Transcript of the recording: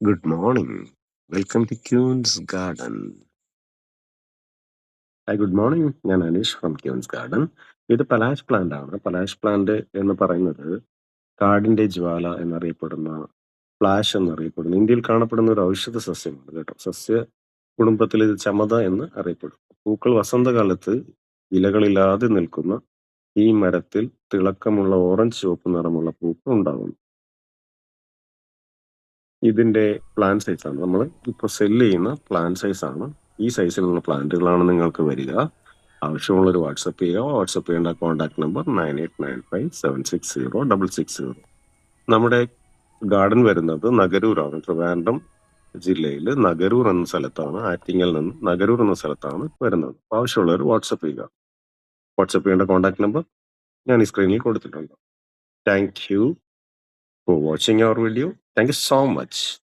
Good morning. Welcome to Kuhn's Garden. Hi good morning. ഞാൻ Aneesh from Queens garden. ഇത് Palash plant ആണ്. Palash plant എന്ന് പറയുന്നത് കാടിന്റെ ജ്വാല എന്നറിയപ്പെടുന്ന ഫ്ലാഷ് എന്നറിയപ്പെടുന്ന ഇന്ത്യയിൽ കാണപ്പെടുന്ന ഒരു ഔഷധ സസ്യമാണ് കേട്ടോ. സസ്യ കുടുംബത്തിൽ ഇത് ചമത എന്ന് അറിയപ്പെടും. പൂക്കൾ വസന്തകാലത്ത് ഇലകളില്ലാതെ നിൽക്കുന്ന ഈ മരത്തിൽ തിളക്കമുള്ള ഓറഞ്ച് ചുവപ്പ് നിറമുള്ള പൂക്കൾ ഉണ്ടാകുന്നു. ഇതിന്റെ പ്ലാൻ സൈസാണ് നമ്മൾ ഇപ്പോൾ സെല്ല് ചെയ്യുന്ന പ്ലാൻ സൈസാണ്. ഈ സൈസിലുള്ള പ്ലാന്റുകളാണ് നിങ്ങൾക്ക് വരിക. ആവശ്യമുള്ളൊരു വാട്സപ്പ് ചെയ്യുക. വാട്സപ്പ് ചെയ്യേണ്ട കോൺടാക്ട് നമ്പർ 9895760660. നമ്മുടെ ഗാർഡൻ വരുന്നത് നഗരൂരാണ്. ട്രിവാൻഡ്രം ജില്ലയിൽ നഗരൂർ എന്ന സ്ഥലത്താണ്. ആറ്റിങ്ങൽ നിന്ന് നഗരൂർ എന്ന സ്ഥലത്താണ് വരുന്നത്. ആവശ്യമുള്ളവർ വാട്സപ്പ് ചെയ്യുക. വാട്സപ്പ് ചെയ്യേണ്ട കോൺടാക്ട് നമ്പർ ഞാൻ ഈ സ്ക്രീനിൽ കൊടുത്തിട്ടുണ്ട്. Thank you for watching our video. Thank you so much.